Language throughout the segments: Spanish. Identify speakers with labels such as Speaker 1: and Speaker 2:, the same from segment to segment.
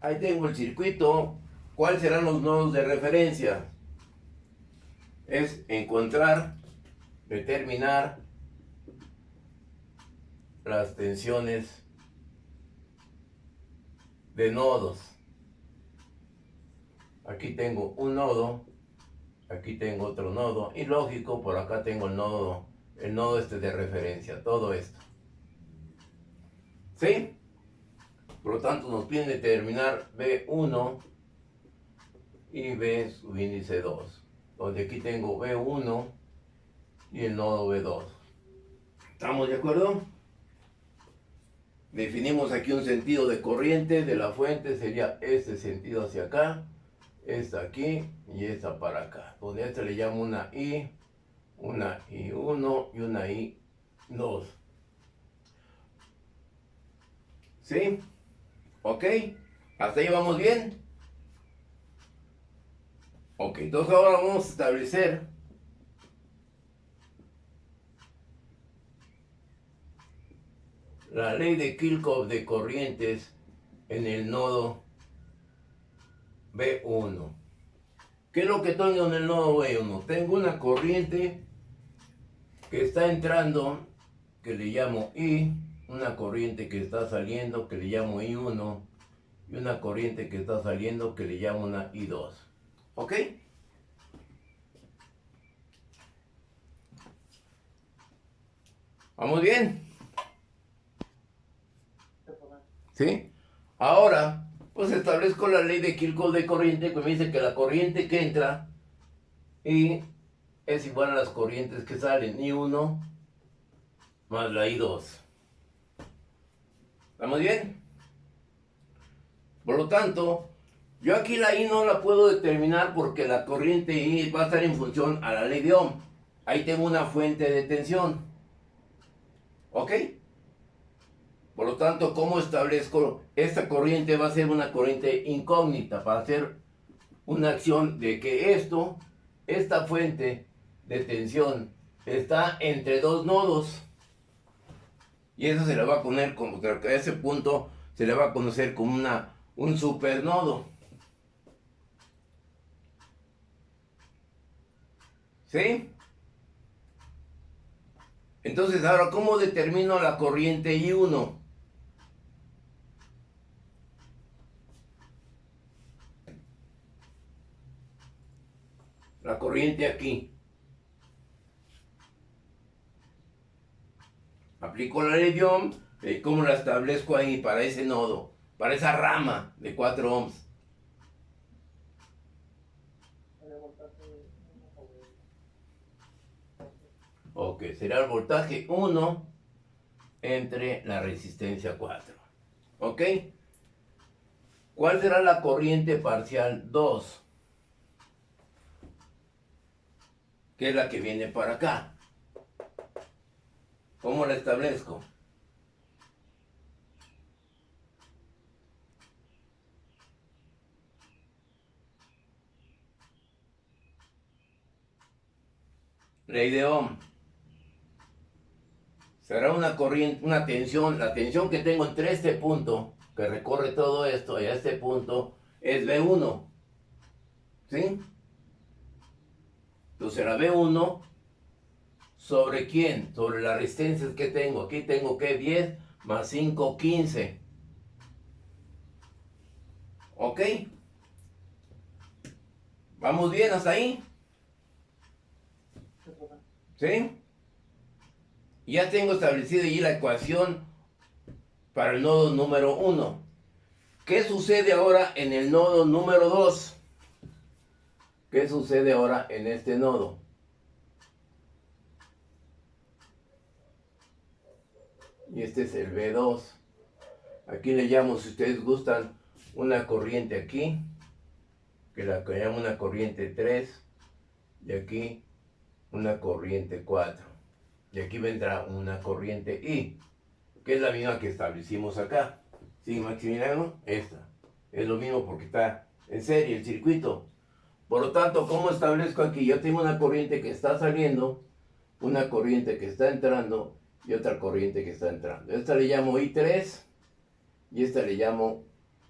Speaker 1: ahí tengo el circuito. ¿Cuáles serán los nodos de referencia? Es encontrar, determinar las tensiones de nodos. Aquí tengo un nodo, aquí tengo otro nodo, y lógico, por acá tengo el nodo este de referencia, todo esto. ¿Sí? Por lo tanto, nos piden determinar B1 y B subíndice 2, donde aquí tengo B1 y el nodo B2. ¿Estamos de acuerdo? Definimos aquí un sentido de corriente de la fuente, sería este sentido hacia acá, esta aquí y esta para acá, donde a esta le llamo una I1 y una I2. ¿Sí? ¿Ok? ¿Hasta ahí vamos bien? Ok, entonces ahora vamos a establecer la ley de Kirchhoff de corrientes en el nodo B1. ¿Qué es lo que tengo en el nodo B1? Tengo una corriente que está entrando, que le llamo I, una corriente que está saliendo, que le llamo I1, y una corriente que está saliendo, que le llamo una I2. ¿Ok? ¿Vamos bien? ¿Sí? Ahora, pues establezco la ley de Kirchhoff de corriente, que me dice que la corriente que entra I es igual a las corrientes que salen, I1 más la I2. ¿Estamos bien? Por lo tanto, yo aquí la I no la puedo determinar porque la corriente I va a estar en función a la ley de Ohm. Ahí tengo una fuente de tensión. ¿Ok? Por lo tanto, ¿cómo establezco? Esta corriente va a ser una corriente incógnita para hacer una acción de que esta fuente de tensión está entre dos nodos. Y eso se le va a poner como que a ese punto se le va a conocer como un supernodo. ¿Sí? Entonces, ahora, ¿cómo determino la corriente I1? La corriente aquí. Aplico la ley de Ohm, y ¿cómo la establezco ahí para ese nodo? Para esa rama de 4 ohms. Ok, será el voltaje 1 entre la resistencia 4. ¿Ok? ¿Cuál será la corriente parcial 2? Que es la que viene para acá. ¿Cómo la establezco? Ley de Ohm. Será una corriente, una tensión, la tensión que tengo entre este punto, que recorre todo esto, y a este punto, es B1. ¿Sí? Entonces será B1 sobre quién, sobre las resistencias que tengo. Aquí tengo que 10 más 5, 15. ¿Ok? ¿Vamos bien hasta ahí? ¿Sí? Ya tengo establecida allí la ecuación para el nodo número 1. ¿Qué sucede ahora en el nodo número 2? ¿Qué sucede ahora en este nodo? Y este es el B2. Aquí le llamo, si ustedes gustan, una corriente aquí, que la llamo una corriente 3, y aquí una corriente 4. Y aquí vendrá una corriente I, que es la misma que establecimos acá. ¿Sí, Maximiliano? Esta. Es lo mismo porque está en serie el circuito. Por lo tanto, ¿cómo establezco aquí? Yo tengo una corriente que está saliendo, una corriente que está entrando y otra corriente que está entrando. Esta le llamo I3 y esta le llamo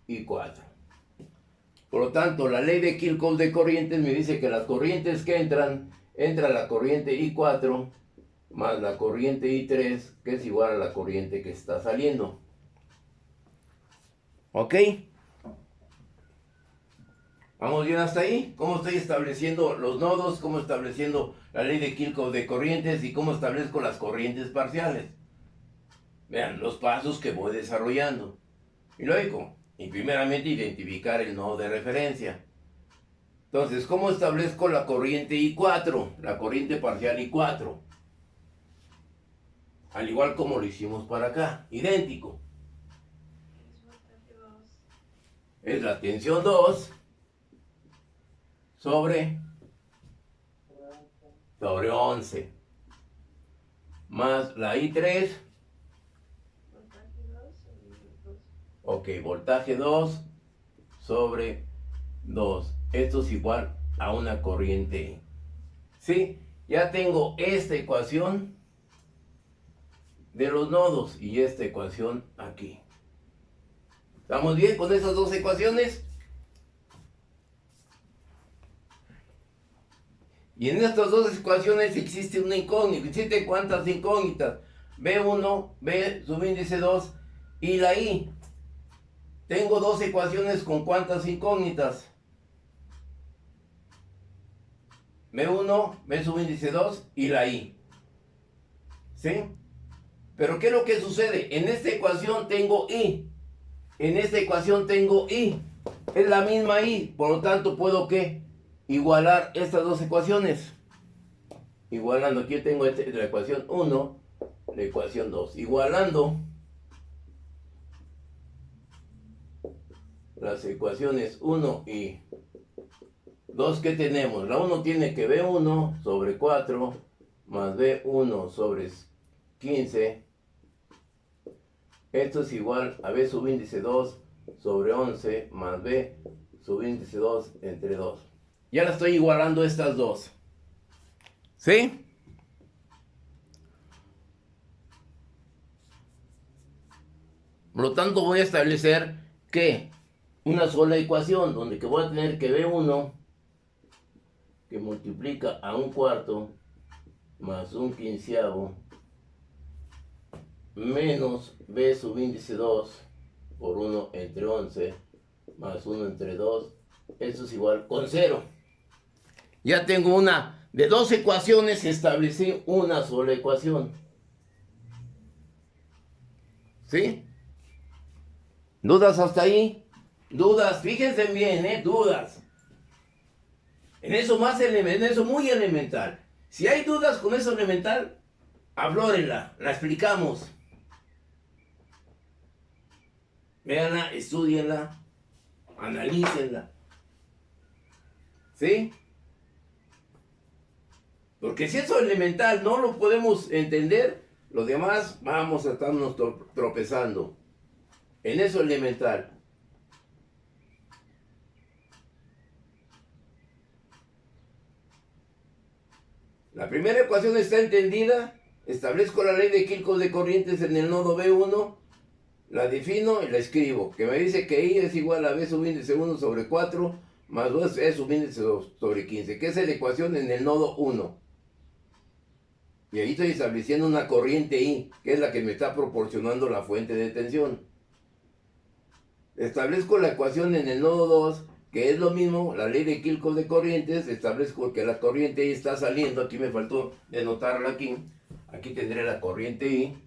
Speaker 1: I4. Por lo tanto, la ley de Kirchhoff de corrientes me dice que las corrientes que entra la corriente I4 más la corriente I3, que es igual a la corriente que está saliendo. ¿Ok? ¿Vamos bien hasta ahí? ¿Cómo estoy estableciendo los nodos? ¿Cómo estableciendo la ley de Kirchhoff de corrientes? ¿Y cómo establezco las corrientes parciales? Vean los pasos que voy desarrollando. Y luego, y primeramente identificar el nodo de referencia. Entonces, ¿cómo establezco la corriente I4? La corriente parcial I4. Al igual como lo hicimos para acá, idéntico. Es la tensión 2 sobre 11 más la I3. Ok, voltaje 2 sobre 2. Esto es igual a una corriente. ¿Sí? Ya tengo esta ecuación de los nodos y esta ecuación aquí. ¿Estamos bien con esas dos ecuaciones? Y en estas dos ecuaciones existe una incógnita. ¿Existen cuántas incógnitas? B1, B subíndice 2 y la I. Tengo dos ecuaciones con cuántas incógnitas. B1, B subíndice 2 y la I. ¿Sí? Pero ¿qué es lo que sucede? En esta ecuación tengo I. En esta ecuación tengo I. Es la misma I. Por lo tanto, ¿puedo qué? Igualar estas dos ecuaciones. Igualando, aquí tengo la ecuación 1, la ecuación 2. Igualando las ecuaciones 1 y 2 que tenemos. La 1 tiene que B1 sobre 4 más B1 sobre 15. Esto es igual a B subíndice 2 sobre 11 más B subíndice 2 entre 2. Ya la estoy igualando estas dos. ¿Sí? Por lo tanto voy a establecer que una sola ecuación donde que voy a tener que B1 que multiplica a un cuarto más un quinceavo menos B subíndice 2 por 1 entre 11 más 1 entre 2, eso es igual con 0. Ya tengo una de dos ecuaciones, establecí una sola ecuación. ¿Sí? ¿Dudas hasta ahí? Dudas, fíjense bien, dudas. En eso muy elemental. Si hay dudas con eso elemental, aflórenla, la explicamos. Véanla, estudienla, analícenla. ¿Sí? Porque si eso elemental no lo podemos entender, los demás vamos a estarnos tropezando. En eso elemental. La primera ecuación está entendida. Establezco la ley de Kirchhoff de corrientes en el nodo B1. La defino y la escribo. Que me dice que I es igual a B subíndice 1 sobre 4 más 2 B subíndice 2 sobre 15. Que es la ecuación en el nodo 1. Y ahí estoy estableciendo una corriente I, que es la que me está proporcionando la fuente de tensión. Establezco la ecuación en el nodo 2, que es lo mismo, la ley de Kirchhoff de corrientes. Establezco que la corriente I está saliendo. Aquí me faltó denotarla aquí. Aquí tendré la corriente I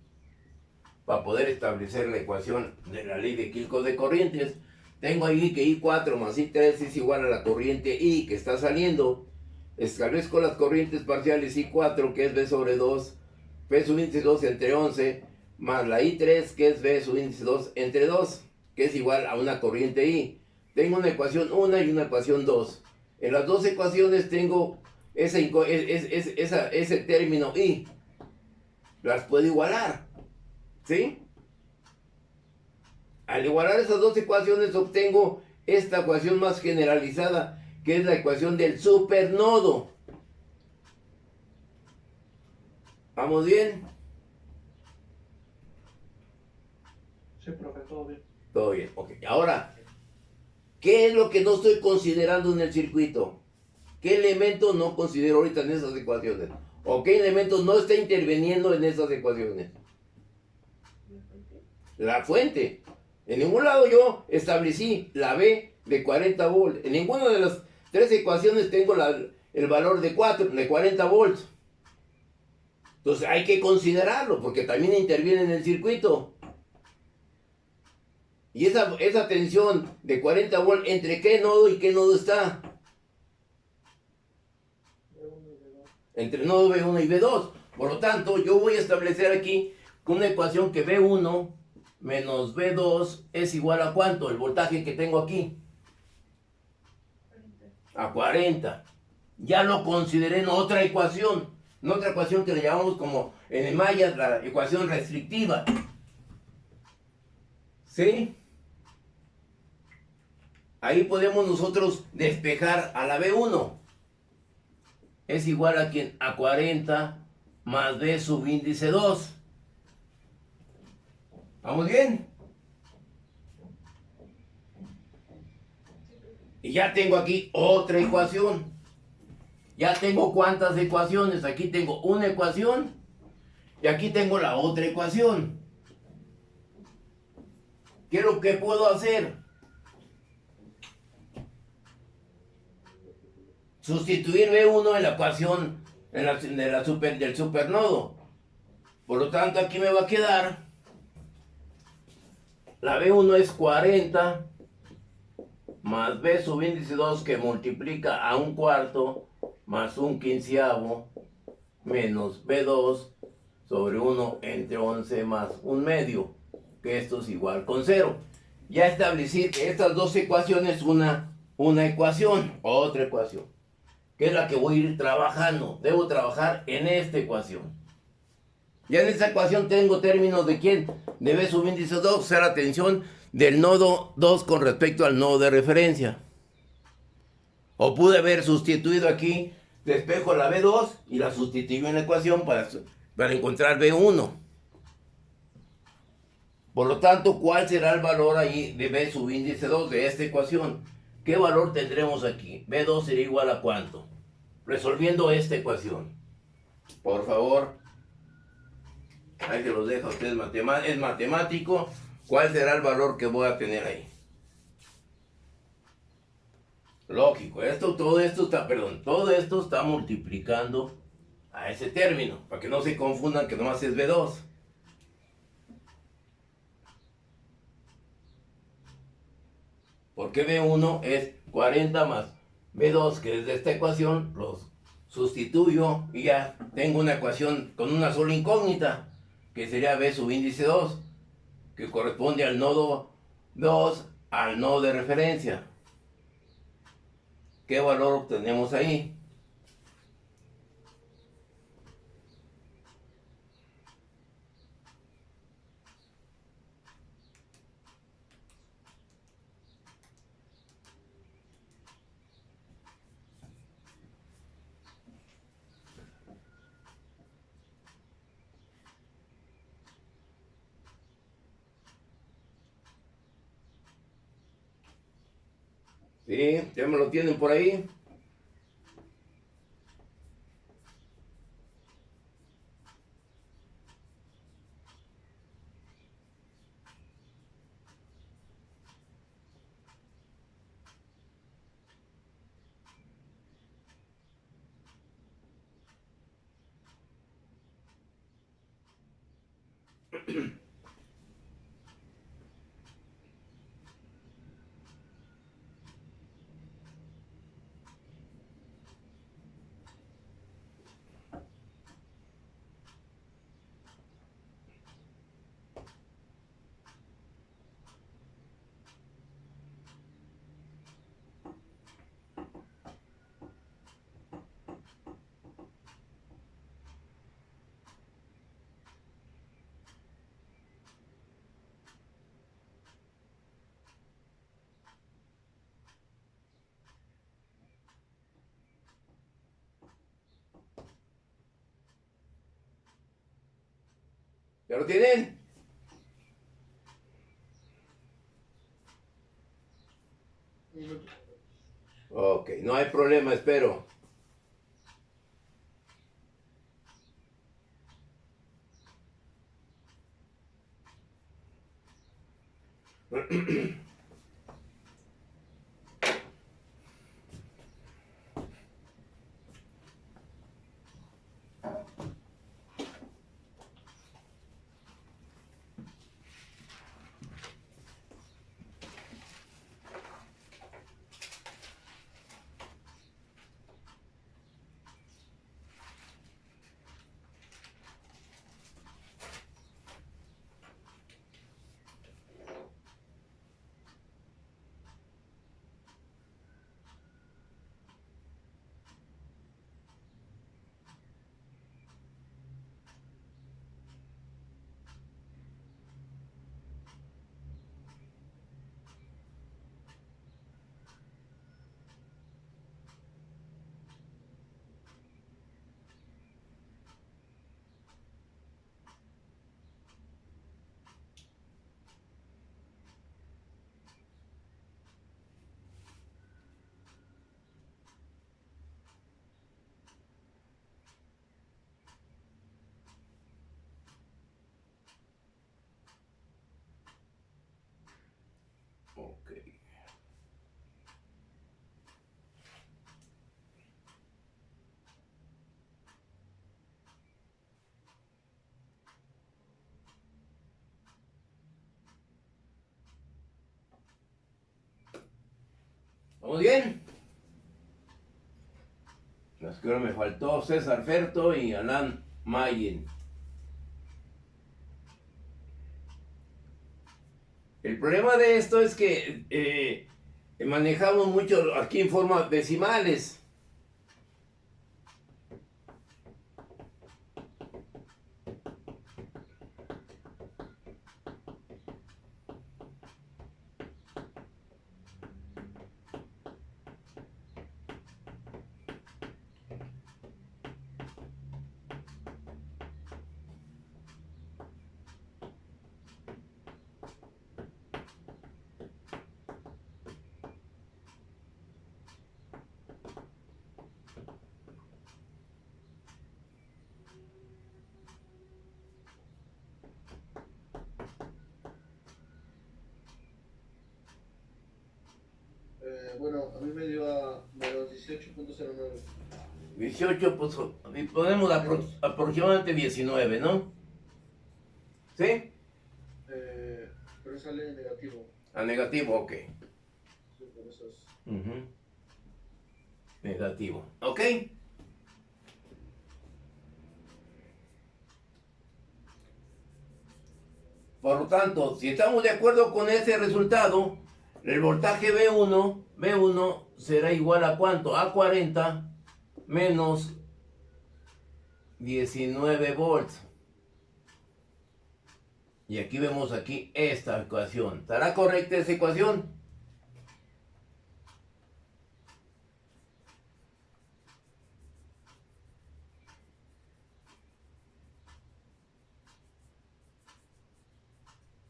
Speaker 1: para poder establecer la ecuación de la ley de Kirchhoff de corrientes. Tengo ahí que I4 más I3 es igual a la corriente I que está saliendo. Establezco las corrientes parciales I4, que es B sobre 2, B subíndice 2 entre 11, más la I3, que es B subíndice 2 entre 2, que es igual a una corriente I. Tengo una ecuación 1 y una ecuación 2. En las dos ecuaciones tengo ese término I. Las puedo igualar. ¿Sí? Al igualar esas dos ecuaciones obtengo esta ecuación más generalizada, que es la ecuación del supernodo. ¿Vamos bien?
Speaker 2: Sí, profe, todo bien.
Speaker 1: Todo bien, ok. Ahora, ¿Qué es lo que no estoy considerando en el circuito? ¿Qué elemento no considero ahorita en esas ecuaciones? ¿O qué elemento no está interviniendo en esas ecuaciones? La fuente. En ningún lado yo establecí la B de 40 volts. En ninguna de las tres ecuaciones tengo el valor de 40 volts. Entonces hay que considerarlo porque también interviene en el circuito. Y esa tensión de 40 volts, ¿entre qué nodo y qué nodo está? Entre nodo B1 y B2. Por lo tanto, yo voy a establecer aquí una ecuación que B1 menos B2 es igual a ¿cuánto? El voltaje que tengo aquí. A 40. Ya lo consideré en otra ecuación. En otra ecuación que le llamamos como en Maya la ecuación restrictiva. ¿Sí? Ahí podemos nosotros despejar a la B1. Es igual a ¿quién? A 40 más B subíndice 2. ¿Vamos bien? Y ya tengo aquí otra ecuación. Ya tengo cuántas ecuaciones. Aquí tengo una ecuación y aquí tengo la otra ecuación. ¿Qué es lo que puedo hacer? Sustituir B1 en la ecuación del supernodo. Por lo tanto, aquí me va a quedar la B1 es 40 más B subíndice 2 que multiplica a un cuarto más un quinceavo menos B2 sobre 1 entre 11 más un medio, que esto es igual con 0. Ya establecí que estas dos ecuaciones, una ecuación, otra ecuación, que es la que voy a ir trabajando. Debo trabajar en esta ecuación. Ya en esta ecuación tengo términos de quién, de B subíndice 2, o sea, la tensión del nodo 2 con respecto al nodo de referencia. O pude haber sustituido aquí, despejo la B2 y la sustituyo en la ecuación para encontrar B1. Por lo tanto, ¿cuál será el valor ahí de B subíndice 2 de esta ecuación? ¿Qué valor tendremos aquí? B2 sería igual a ¿cuánto? Resolviendo esta ecuación. Por favor, ahí se los deja a ustedes, es matemático. ¿Cuál será el valor que voy a tener ahí? Lógico, todo esto está multiplicando a ese término, para que no se confundan que nomás es B2. Porque B1 es 40 más B2, que es de esta ecuación, los sustituyo y ya tengo una ecuación con una sola incógnita, que sería B subíndice 2, que corresponde al nodo 2, al nodo de referencia. ¿Qué valor obtenemos ahí? ¿Sí? ¿Ya me lo tienen por ahí? ¿Ya lo tienen? Ok, no hay problema, espero. Ok. ¿Vamos bien? Es que me faltó César Ferto y Alan Mayen. El problema de esto es que manejamos mucho aquí en forma decimales.
Speaker 2: Bueno, a mí me dio a menos 18.09.
Speaker 1: 18, pues ponemos aproximadamente 19, ¿no? ¿Sí?
Speaker 2: Pero sale negativo.
Speaker 1: A negativo, ok.
Speaker 2: Sí, por eso es.
Speaker 1: Negativo, ok. Por lo tanto, si estamos de acuerdo con ese resultado, el voltaje B1 será igual a ¿cuánto? A 40 menos 19 volts. Y aquí vemos aquí esta ecuación. ¿Estará correcta esa ecuación?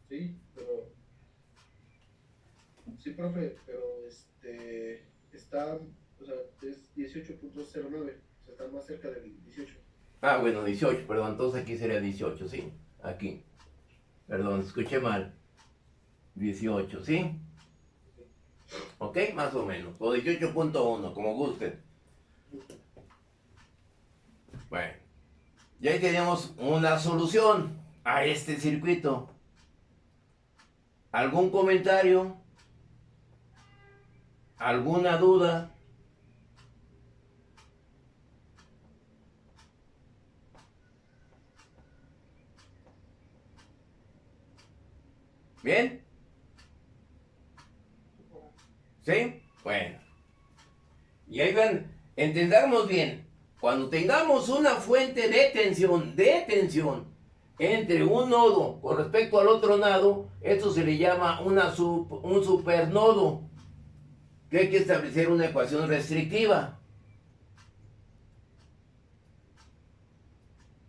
Speaker 2: Sí, pero. Sí, profe, pero está. O sea, es 18.09. O sea, está más cerca del 18.
Speaker 1: Ah, bueno, 18, perdón. Entonces aquí sería 18, ¿sí? Aquí. Perdón, escuché mal. 18, ¿sí? Ok, más o menos. O 18.1, como gusten. Bueno, ya ahí tenemos una solución a este circuito. ¿Algún comentario? ¿Alguna duda? ¿Bien? ¿Sí? Bueno. Y ahí van, entendamos bien. Cuando tengamos una fuente de tensión entre un nodo con respecto al otro nodo, esto se le llama un supernodo, que hay que establecer una ecuación restrictiva.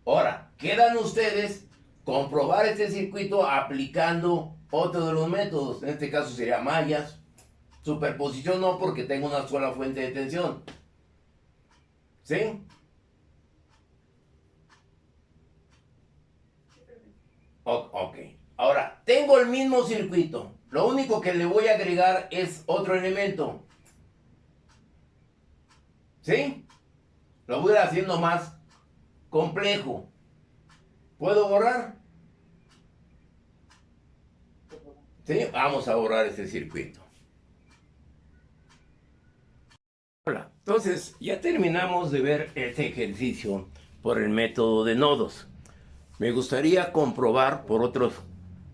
Speaker 1: Ahora, quedan ustedes comprobar este circuito aplicando otro de los métodos. En este caso sería mallas, Superposición no, porque tengo una sola fuente de tensión. ¿Sí? Ok. Ahora, tengo el mismo circuito. Lo único que le voy a agregar es otro elemento. ¿Sí? Lo voy a ir haciendo más complejo. ¿Puedo borrar? ¿Sí? Vamos a borrar este circuito. Hola. Entonces, ya terminamos de ver este ejercicio por el método de nodos. Me gustaría comprobar por otros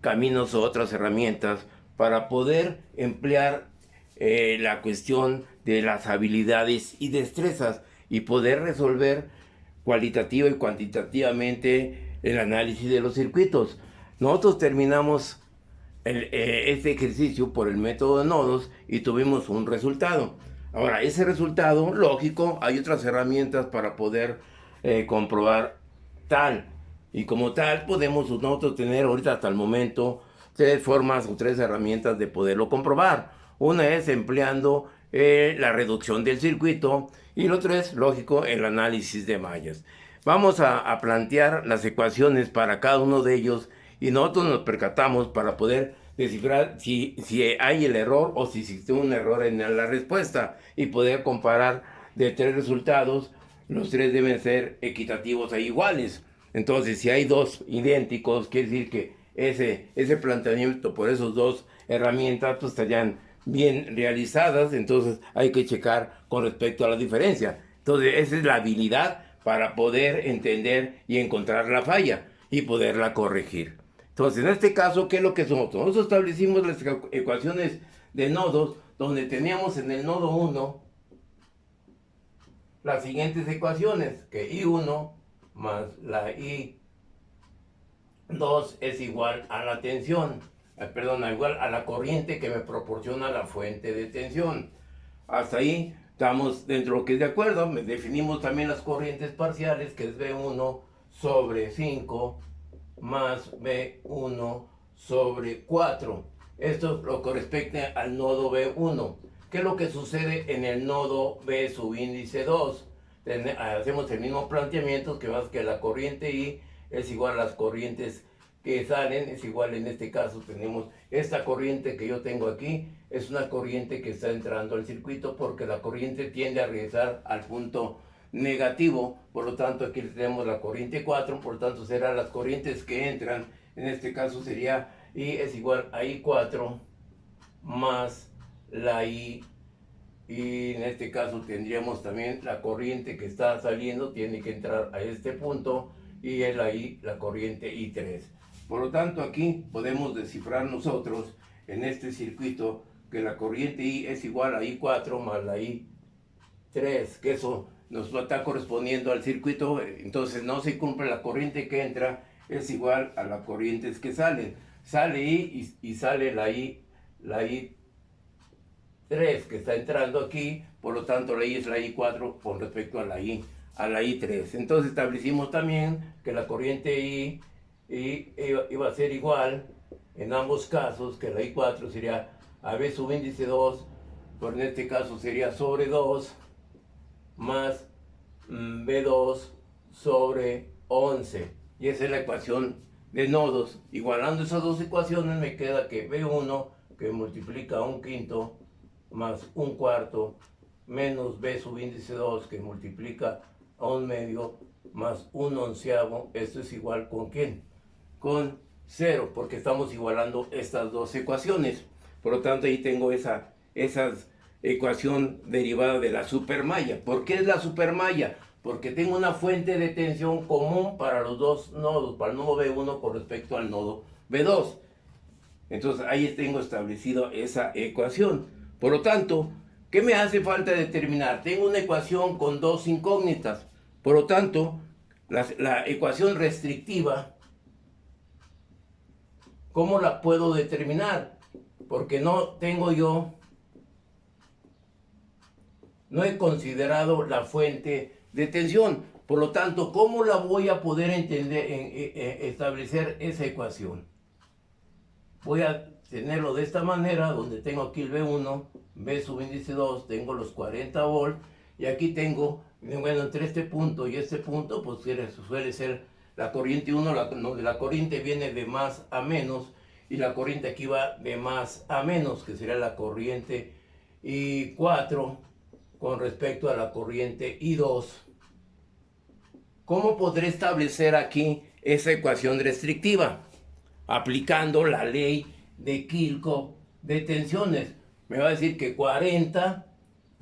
Speaker 1: caminos o otras herramientas para poder emplear la cuestión de las habilidades y destrezas y poder resolver cualitativa y cuantitativamente el análisis de los circuitos. Nosotros terminamos este ejercicio por el método de nodos y tuvimos un resultado. Ahora, ese resultado, lógico, hay otras herramientas para poder comprobar tal. Y como tal, podemos nosotros tener ahorita hasta el momento 3 formas o 3 herramientas de poderlo comprobar. Una es empleando la reducción del circuito y lo otro es, lógico, el análisis de mallas. Vamos a plantear las ecuaciones para cada uno de ellos y nosotros nos percatamos para poder descifrar si hay el error o si existe un error en la respuesta y poder comparar de 3 resultados, los 3 deben ser equitativos e iguales. Entonces, si hay 2 idénticos, quiere decir que ese planteamiento por esas 2 herramientas pues, estarían bien realizadas, entonces hay que checar con respecto a la diferencia. Entonces, esa es la habilidad para poder entender y encontrar la falla y poderla corregir. Entonces, en este caso, ¿qué es lo que somos? Nosotros establecimos las ecuaciones de nodos, donde teníamos en el nodo 1 las siguientes ecuaciones, que I1 más la I2 es igual a la tensión, igual a la corriente que me proporciona la fuente de tensión. Hasta ahí estamos dentro de lo que es de acuerdo. Definimos también las corrientes parciales, que es V1 sobre 5 más B1 sobre 4. Esto lo corresponde al nodo B1. ¿Qué es lo que sucede en el nodo B subíndice 2? Hacemos el mismo planteamiento, que más que la corriente I es igual a las corrientes que salen, es igual. En este caso tenemos esta corriente que yo tengo aquí, es una corriente que está entrando al circuito porque la corriente tiende a regresar al punto negativo. Por lo tanto, aquí tenemos la corriente 4, por lo tanto serán las corrientes que entran. En este caso sería I es igual a I4 más la I, y en este caso tendríamos también la corriente que está saliendo, tiene que entrar a este punto, y es la corriente I3. Por lo tanto, aquí podemos descifrar nosotros en este circuito que la corriente I es igual a I4 más la I3, que eso nos está correspondiendo al circuito. Entonces no se cumple, la corriente que entra es igual a las corrientes que salen. Sale I y sale la I3 que está entrando aquí, por lo tanto la I es la I4 con respecto a la I3. Entonces establecimos también que la corriente I iba a ser igual en ambos casos, que la I4 sería AB subíndice 2, pero en este caso sería sobre 2 más B2 sobre 11. Y esa es la ecuación de nodos. Igualando esas dos ecuaciones me queda que B1, que multiplica a 1/5 más 1/4 menos B subíndice 2, que multiplica a 1/2 más 1/11. Esto es igual ¿con quién? Con 0, porque estamos igualando estas dos ecuaciones. Por lo tanto, ahí tengo esa ecuación derivada de la supermalla. ¿Por qué es la supermalla? Porque tengo una fuente de tensión común para los dos nodos, para el nodo B1 con respecto al nodo B2. Entonces ahí tengo establecido esa ecuación. Por lo tanto, ¿qué me hace falta determinar? Tengo una ecuación con dos incógnitas. Por lo tanto, la ecuación restrictiva, ¿cómo la puedo determinar? Porque no he considerado la fuente de tensión. Por lo tanto, ¿cómo la voy a poder establecer esa ecuación? Voy a tenerlo de esta manera, donde tengo aquí el B1, B subíndice 2, tengo los 40 volts, y aquí tengo, bueno, entre este punto y este punto, pues suele ser la corriente 1, la corriente viene de más a menos, y la corriente aquí va de más a menos, que sería la corriente I4 con respecto a la corriente I2. ¿Cómo podré establecer aquí esa ecuación restrictiva? Aplicando la ley de Kirchhoff de tensiones. Me va a decir que 40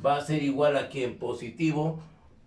Speaker 1: va a ser igual a que en positivo,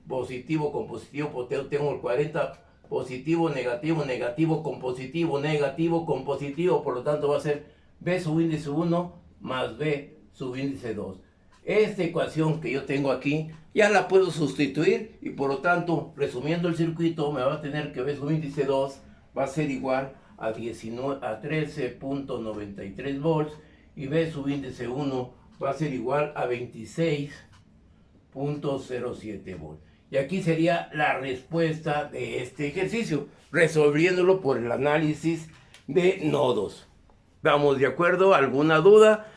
Speaker 1: positivo con positivo, tengo el 40 positivo, negativo, negativo con positivo, negativo con positivo, por lo tanto va a ser B subíndice 1 más B subíndice 2. Esta ecuación que yo tengo aquí ya la puedo sustituir y por lo tanto, resumiendo el circuito, me va a tener que B subíndice 2 va a ser igual a 13.93 volts y B subíndice 1 va a ser igual a 26.07 volts. Y aquí sería la respuesta de este ejercicio, resolviéndolo por el análisis de nodos. ¿Estamos de acuerdo? ¿Alguna duda?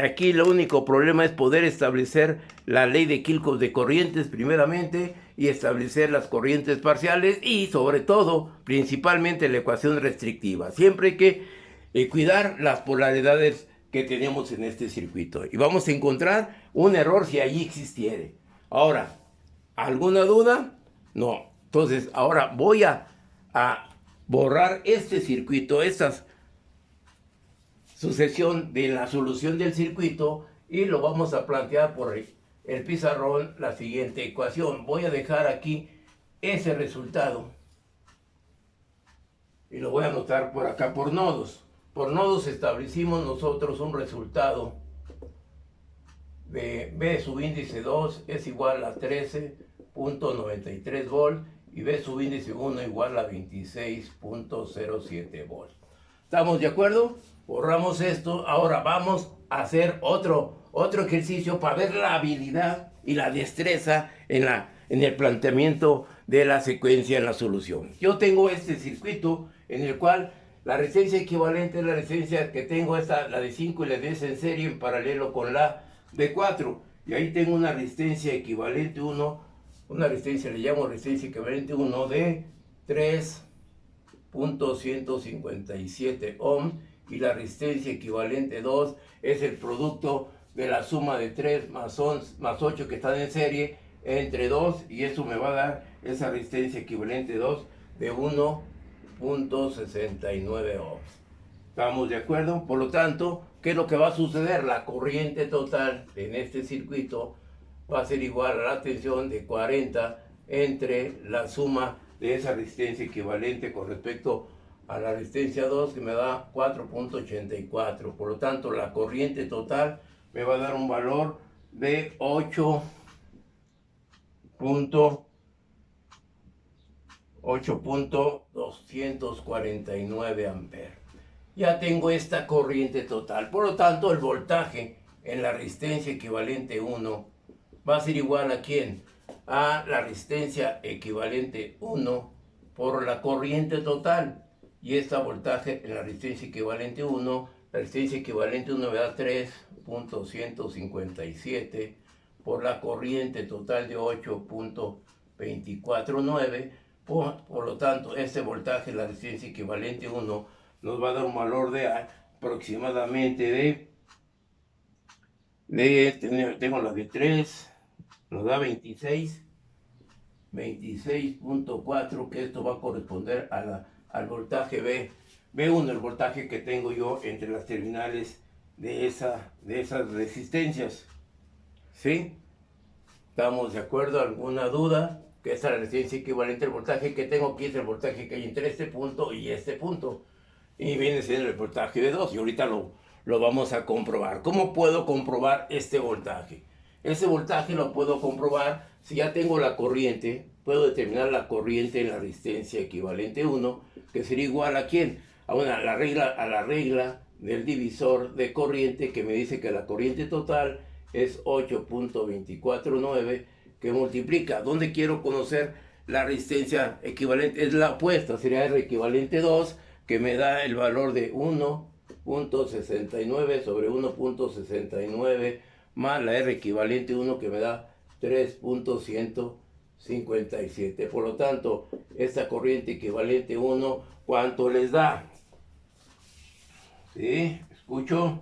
Speaker 1: Aquí el único problema es poder establecer la ley de Kirchhoff de corrientes primeramente y establecer las corrientes parciales y sobre todo, principalmente la ecuación restrictiva. Siempre hay que cuidar las polaridades que tenemos en este circuito y vamos a encontrar un error si allí existiere. Ahora, ¿alguna duda? No. Entonces, ahora voy a borrar este circuito, estas sucesión de la solución del circuito y lo vamos a plantear por el pizarrón la siguiente ecuación. Voy a dejar aquí ese resultado y lo voy a anotar por acá por nodos. Por nodos establecimos nosotros un resultado de B subíndice 2 es igual a 13.93 volts y B subíndice 1 igual a 26.07 volts. ¿Estamos de acuerdo? Borramos esto. Ahora vamos a hacer otro ejercicio para ver la habilidad y la destreza en el planteamiento de la secuencia en la solución. Yo tengo este circuito en el cual la resistencia equivalente es la resistencia que tengo, la de 5 y la de 10 en serie en paralelo con la de 4. Y ahí tengo una resistencia equivalente 1, una resistencia, le llamo resistencia equivalente 1 de 3.157 ohms. Y la resistencia equivalente 2 es el producto de la suma de 3 más 8 que están en serie entre 2 y eso me va a dar esa resistencia equivalente 2 de 1.69 ohms. ¿Estamos de acuerdo? Por lo tanto, ¿qué es lo que va a suceder? La corriente total en este circuito va a ser igual a la tensión de 40 entre la suma de esa resistencia equivalente con respecto a la resistencia 2 que me da 4.84. Por lo tanto, la corriente total me va a dar un valor de 8.249 amperes. Ya tengo esta corriente total. Por lo tanto, el voltaje en la resistencia equivalente 1 va a ser igual a ¿quién? A la resistencia equivalente 1 por la corriente total. Y esta voltaje en la resistencia equivalente 1, la resistencia equivalente 1 me da 3.157 por la corriente total de 8.249. Por lo tanto, este voltaje, la resistencia equivalente 1, nos va a dar un valor de aproximadamente tengo la de 3, nos da 26.4, que esto va a corresponder al voltaje B1, el voltaje que tengo yo entre las terminales de esas resistencias. ¿Sí? ¿Estamos de acuerdo? ¿Alguna duda? Que esta es la resistencia equivalente al voltaje que tengo aquí, es el voltaje que hay entre este punto y este punto. Y viene siendo el voltaje de 2. Y ahorita lo vamos a comprobar. ¿Cómo puedo comprobar este voltaje? Ese voltaje lo puedo comprobar si ya tengo la corriente. Puedo determinar la corriente en la resistencia equivalente 1, que sería igual a ¿quién? A la regla del divisor de corriente, que me dice que la corriente total es 8.249, que multiplica. ¿Dónde quiero conocer la resistencia equivalente? Es la opuesta, sería R equivalente 2, que me da el valor de 1 3.69 sobre 1.69 más la R equivalente 1 que me da 3.157. Por lo tanto, esta corriente equivalente 1, ¿cuánto les da? ¿Sí? ¿Escucho?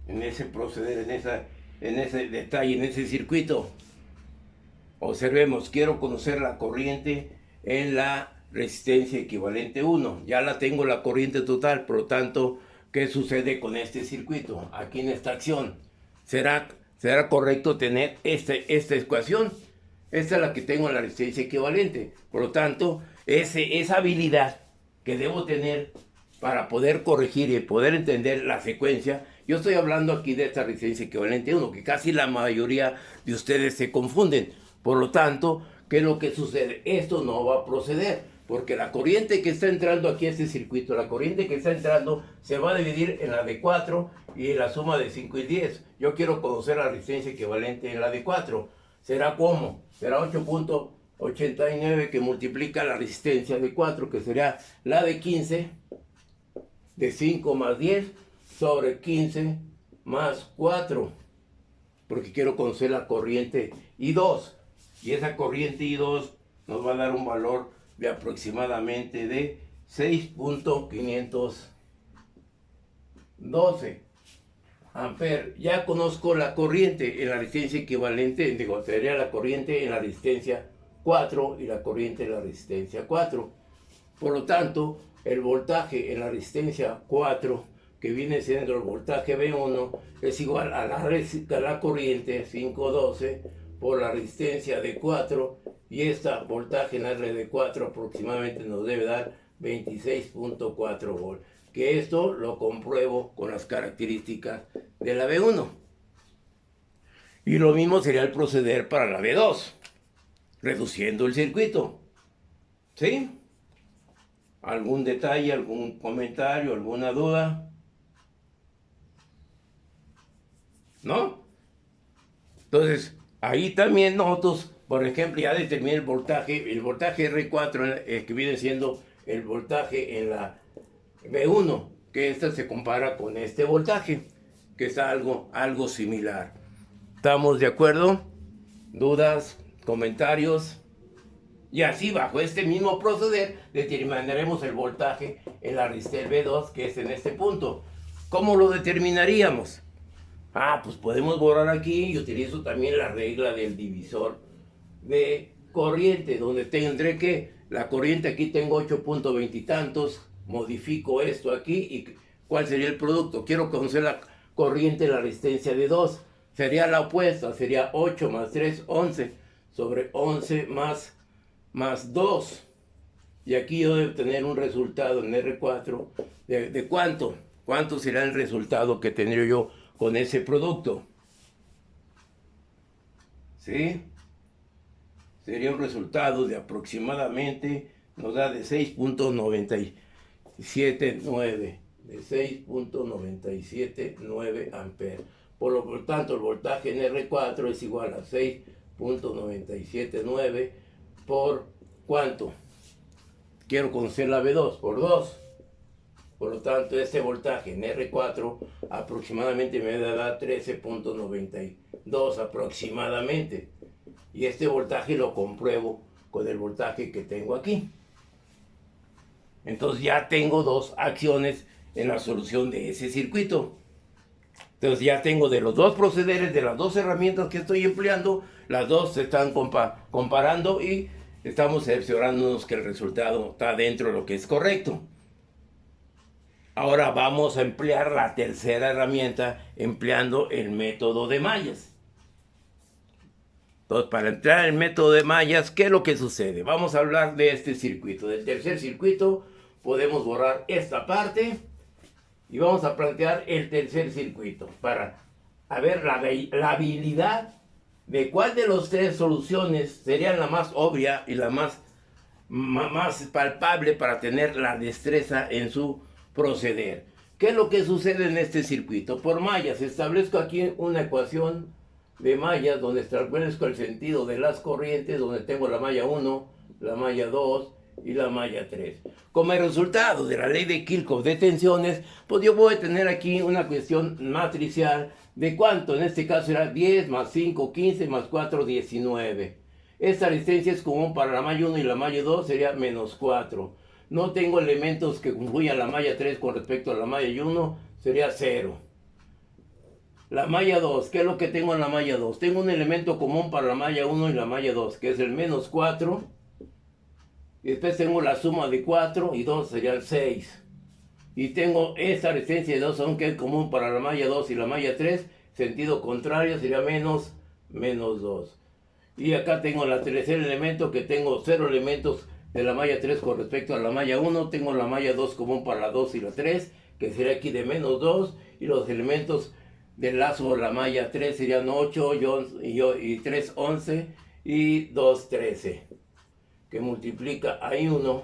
Speaker 1: En ese proceder, en ese detalle, en ese circuito. Observemos, quiero conocer la corriente en la resistencia equivalente 1. Ya la tengo la corriente total, por lo tanto, ¿qué sucede con este circuito? Aquí en esta acción, ¿será correcto tener esta ecuación? Esta es la que tengo en la resistencia equivalente. Por lo tanto, esa habilidad que debo tener para poder corregir y poder entender la secuencia. Yo estoy hablando aquí de esta resistencia equivalente 1, que casi la mayoría de ustedes se confunden. Por lo tanto, ¿qué es lo que sucede? Esto no va a proceder, porque la corriente que está entrando aquí a este circuito, la corriente que está entrando se va a dividir en la de 4 y en la suma de 5 y 10. Yo quiero conocer la resistencia equivalente en la de 4. ¿Será cómo? Será 8.89 que multiplica la resistencia de 4, que sería la de 15, de 5 más 10, sobre 15 más 4, porque quiero conocer la corriente I2, y esa corriente I2 nos va a dar un valor de aproximadamente de 6.512 amperes. Ya conozco la corriente en la resistencia equivalente, digo, sería la corriente en la resistencia 4 y la corriente en la resistencia 4. Por lo tanto, el voltaje en la resistencia 4, que viene siendo el voltaje V1, es igual a la corriente 512 por la resistencia de 4, y esta voltaje en la R de 4 aproximadamente nos debe dar 26.4 volts, que esto lo compruebo con las características de la V1. Y lo mismo sería el proceder para la V2, reduciendo el circuito. ¿Sí? ¿Algún detalle, algún comentario, alguna duda? ¿No? Entonces, ahí también nosotros, por ejemplo, ya determiné el voltaje R4, que viene siendo el voltaje en la V1, que esta se compara con este voltaje, que es algo similar. ¿Estamos de acuerdo? ¿Dudas? ¿Comentarios? Y así, bajo este mismo proceder, determinaremos el voltaje en la resistencia V2, que es en este punto. ¿Cómo lo determinaríamos? Pues podemos borrar aquí, y utilizo también la regla del divisor de corriente, donde tendré que, la corriente aquí tengo 8.20 y tantos, modifico esto aquí, y ¿cuál sería el producto? Quiero conocer la corriente en la resistencia de 2, sería la opuesta, sería 8 más 3, 11, sobre 11 más 2, y aquí yo debo tener un resultado en R4 de ¿cuánto? ¿Cuánto será el resultado que tendré yo con ese producto? ¿Sí? Sería un resultado de aproximadamente, nos da de 6.979, de 6.979 amperes. Por lo tanto, el voltaje en R4 es igual a 6.979 por ¿cuánto? Quiero conocer la V2 por 2. Por lo tanto, este voltaje en R4 aproximadamente me da 13.92 aproximadamente. Y este voltaje lo compruebo con el voltaje que tengo aquí. Entonces ya tengo dos acciones en la solución de ese circuito. Entonces ya tengo de los dos procederes, de las dos herramientas que estoy empleando, las dos se están comparando y estamos cerciorándonos que el resultado está dentro de lo que es correcto. Ahora vamos a emplear la tercera herramienta empleando el método de mallas. Entonces, para entrar en el método de mallas, ¿qué es lo que sucede? Vamos a hablar de este circuito. Del tercer circuito podemos borrar esta parte y vamos a plantear el tercer circuito para ver la habilidad de cuál de las tres soluciones sería la más obvia y la más palpable para tener la destreza en su proceder. ¿Qué es lo que sucede en este circuito? Por mallas, establezco aquí una ecuación de mallas donde establezco el sentido de las corrientes, donde tengo la malla 1, la malla 2 y la malla 3. Como el resultado de la ley de Kirchhoff de tensiones, pues yo voy a tener aquí una cuestión matricial de cuánto, en este caso era 10 más 5, 15 más 4, 19. Esta resistencia es común para la malla 1 y la malla 2, sería menos 4. No tengo elementos que confluyan la malla 3 con respecto a la malla 1, sería 0. La malla 2, ¿qué es lo que tengo en la malla 2? Tengo un elemento común para la malla 1 y la malla 2, que es el menos 4. Y después tengo la suma de 4 y 2 serían 6. Y tengo esta resistencia de 2 ohm que es común para la malla 2 y la malla 3. Sentido contrario sería menos 2. Y acá tengo el tercer elemento que tengo 0 elementos de la malla 3 con respecto a la malla 1. Tengo la malla 2 común para la 2 y la 3, que sería aquí de menos 2. Y los elementos del lazo de la malla 3 serían 8 y 3, 11 y 2, 13. Que multiplica ahí 1,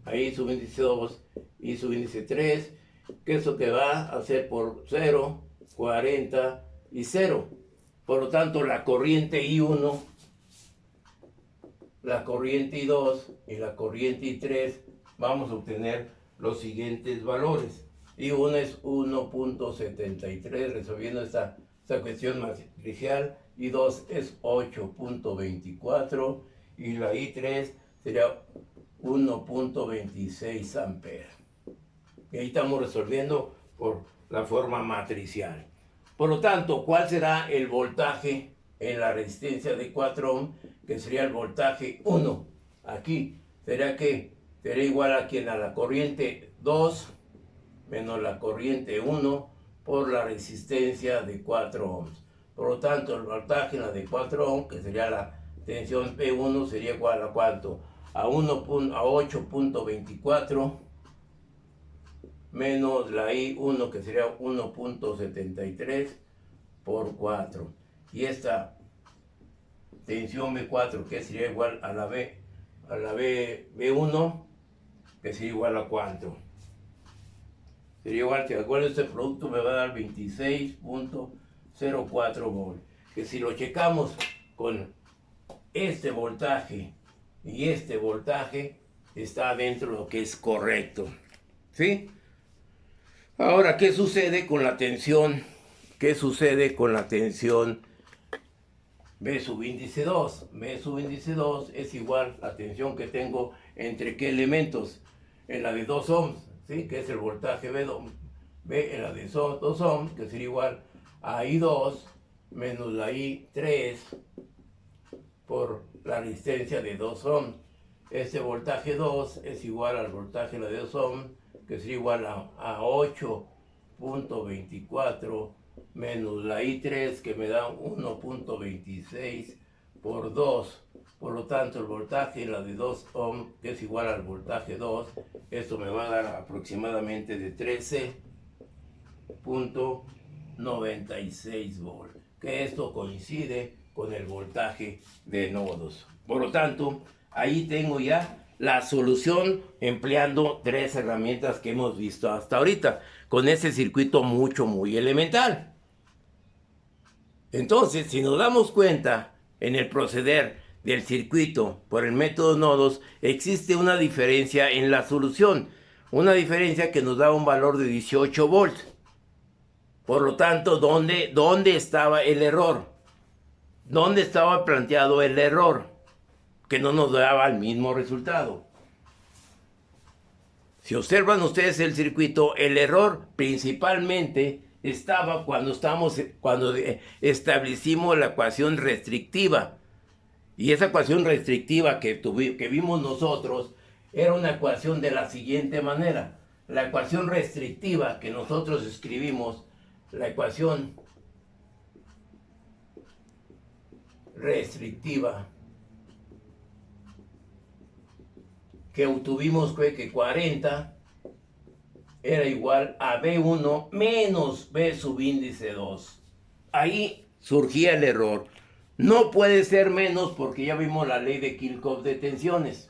Speaker 1: ahí su índice 2 y su índice 3. Que eso que va a ser por 0, 40 y 0. Por lo tanto, la corriente I1, la corriente I2 y la corriente I3 vamos a obtener los siguientes valores. I1 es 1.73, resolviendo esta cuestión matricial. I2 es 8.24 y la I3 sería 1.26 amperes. Y ahí estamos resolviendo por la forma matricial. Por lo tanto, ¿cuál será el voltaje en la resistencia de 4 ohm? Que sería el voltaje 1. Aquí sería que sería igual a la corriente 2 menos la corriente 1 por la resistencia de 4 ohms. Por lo tanto, el voltaje en la de 4 ohms, que sería la tensión P1, sería igual a ¿cuánto? A 8.24 menos la I1, que sería 1.73 por 4. Y esta tensión B4, que sería igual a la B1, que sería igual a ¿cuánto? Sería igual, si acuerdo, este producto me va a dar 26.04 volts. Que si lo checamos con este voltaje y este voltaje, está dentro de lo que es correcto. ¿Sí? Ahora, ¿qué sucede con la tensión? ¿Qué sucede con la tensión B sub índice 2? B sub índice 2 es igual a la tensión que tengo entre qué elementos. En la de 2 ohms, ¿sí? Que es el voltaje B en la de 2 ohms, que sería igual a I2 menos la I3 por la resistencia de 2 ohms. Este voltaje 2 es igual al voltaje de la de 2 ohms, que sería igual a 8.24 menos la I3, que me da 1.26 por 2. Por lo tanto, el voltaje en la de 2 ohm, que es igual al voltaje 2, esto me va a dar aproximadamente de 13.96 volts. Que esto coincide con el voltaje de nodos. Por lo tanto, ahí tengo ya la solución empleando 3 herramientas que hemos visto hasta ahorita, con ese circuito muy elemental. Entonces, si nos damos cuenta en el proceder del circuito por el método nodos, existe una diferencia en la solución, una diferencia que nos da un valor de 18 volts. Por lo tanto, ¿dónde estaba el error? ¿Dónde estaba planteado el error? Que no nos daba el mismo resultado. Si observan ustedes el circuito, el error principalmente estaba cuando establecimos la ecuación restrictiva. Y esa ecuación restrictiva que vimos nosotros era una ecuación de la siguiente manera. La ecuación restrictiva que nosotros escribimos, la ecuación restrictiva que obtuvimos fue que 40 era igual a B1 menos B subíndice 2. Ahí surgía el error. No puede ser menos porque ya vimos la ley de Kirchhoff de tensiones.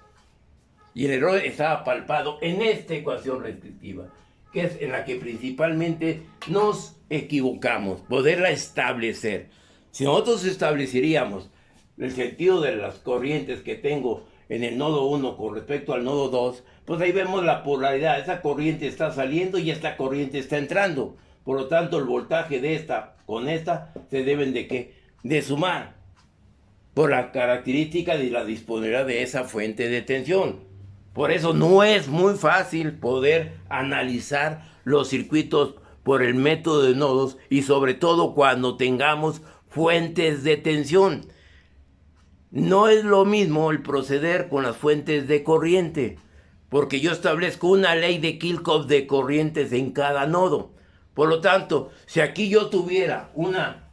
Speaker 1: Y el error estaba palpado en esta ecuación restrictiva, que es en la que principalmente nos equivocamos, poderla establecer. Si nosotros estableceríamos el sentido de las corrientes que tengo en el nodo 1 con respecto al nodo 2, pues ahí vemos la polaridad. Esa corriente está saliendo y esta corriente está entrando. Por lo tanto, el voltaje de esta con esta se deben de ¿qué? De sumar. Por la característica de la disponibilidad de esa fuente de tensión. Por eso no es muy fácil poder analizar los circuitos por el método de nodos y sobre todo cuando tengamos fuentes de tensión. No es lo mismo el proceder con las fuentes de corriente, porque yo establezco una ley de Kirchhoff de corrientes en cada nodo. Por lo tanto, si aquí yo tuviera una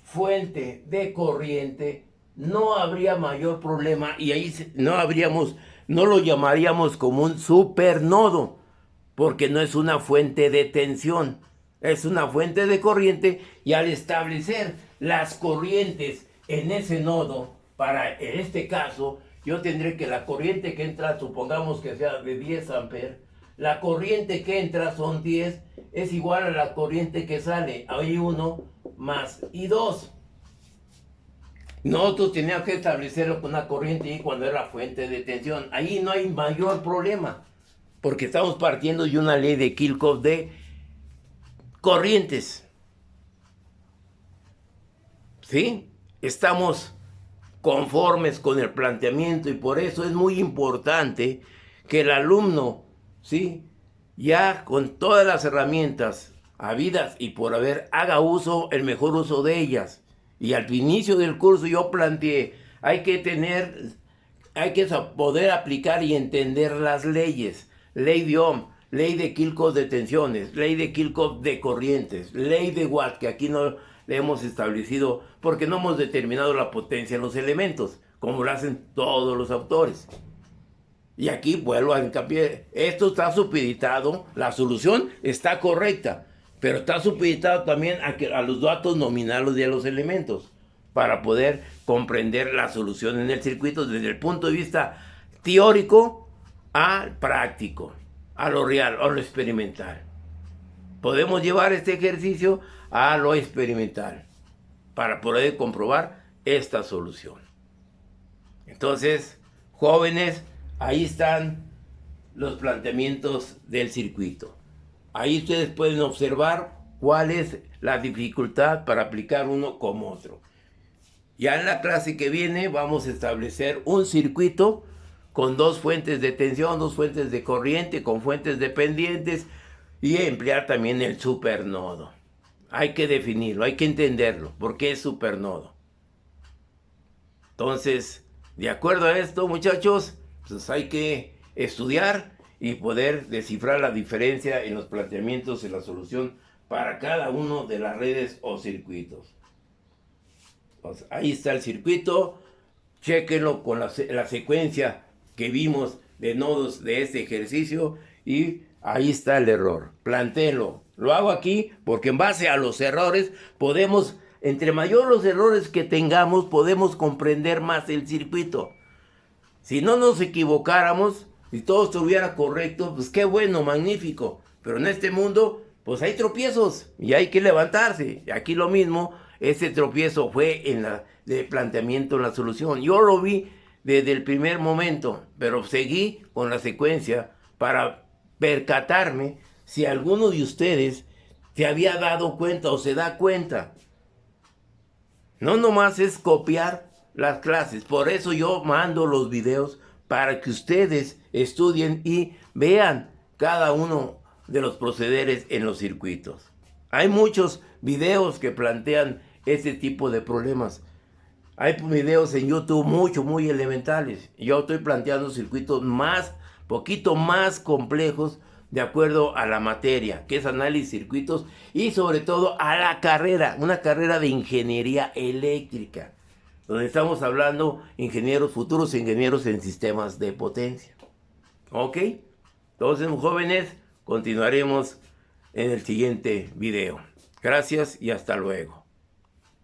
Speaker 1: fuente de corriente, no habría mayor problema y ahí no lo llamaríamos como un supernodo, porque no es una fuente de tensión, es una fuente de corriente, y al establecer las corrientes en ese nodo, en este caso, yo tendré que la corriente que entra, supongamos que sea de 10 amperes, la corriente que entra son 10, es igual a la corriente que sale, hay 1 más I2. Nosotros teníamos que establecerlo con una corriente y cuando era fuente de tensión. Ahí no hay mayor problema, porque estamos partiendo de una ley de Kirchhoff de corrientes. ¿Sí? Estamos conformes con el planteamiento y por eso es muy importante que el alumno, ¿sí?, ya con todas las herramientas habidas y por haber, haga el mejor uso de ellas. Y al inicio del curso yo planteé, hay que poder aplicar y entender las leyes. Ley de Ohm, ley de Kirchhoff de tensiones, ley de Kirchhoff de corrientes, ley de Watt, que aquí no le hemos establecido porque no hemos determinado la potencia en los elementos, como lo hacen todos los autores. Y aquí vuelvo a hincapié, esto está supeditado, la solución está correcta, pero está supeditado también a los datos nominales de los elementos, para poder comprender la solución en el circuito desde el punto de vista teórico al práctico, a lo real, a lo experimental. Podemos llevar este ejercicio a lo experimental para poder comprobar esta solución. Entonces, jóvenes, ahí están los planteamientos del circuito. Ahí ustedes pueden observar cuál es la dificultad para aplicar uno como otro. Ya en la clase que viene vamos a establecer un circuito con dos fuentes de tensión, dos fuentes de corriente, con fuentes dependientes y emplear también el supernodo. Hay que definirlo, hay que entenderlo, ¿por qué es supernodo? Entonces, de acuerdo a esto, muchachos, pues hay que estudiar y poder descifrar la diferencia en los planteamientos y la solución para cada uno de las redes o circuitos. Pues ahí está el circuito, chéquenlo con la secuencia que vimos de nodos de este ejercicio y ahí está el error. Plantéenlo. Lo hago aquí porque en base a los errores podemos, entre mayor los errores que tengamos, podemos comprender más el circuito. Si no nos equivocáramos, si todo estuviera correcto, pues qué bueno, magnífico. Pero en este mundo, pues hay tropiezos y hay que levantarse. Y aquí lo mismo, ese tropiezo fue en de planteamiento en la solución. Yo lo vi desde el primer momento, pero seguí con la secuencia para percatarme si alguno de ustedes se había dado cuenta o se da cuenta. No nomás es copiar las clases, por eso yo mando los videos para que ustedes estudien y vean cada uno de los procederes en los circuitos. Hay muchos videos que plantean este tipo de problemas. Hay videos en YouTube muy elementales. Yo estoy planteando circuitos poquito más complejos de acuerdo a la materia, que es análisis de circuitos y sobre todo a la carrera, una carrera de ingeniería eléctrica, donde estamos hablando futuros ingenieros en sistemas de potencia. ¿Ok? Entonces, jóvenes, continuaremos en el siguiente video. Gracias y hasta luego.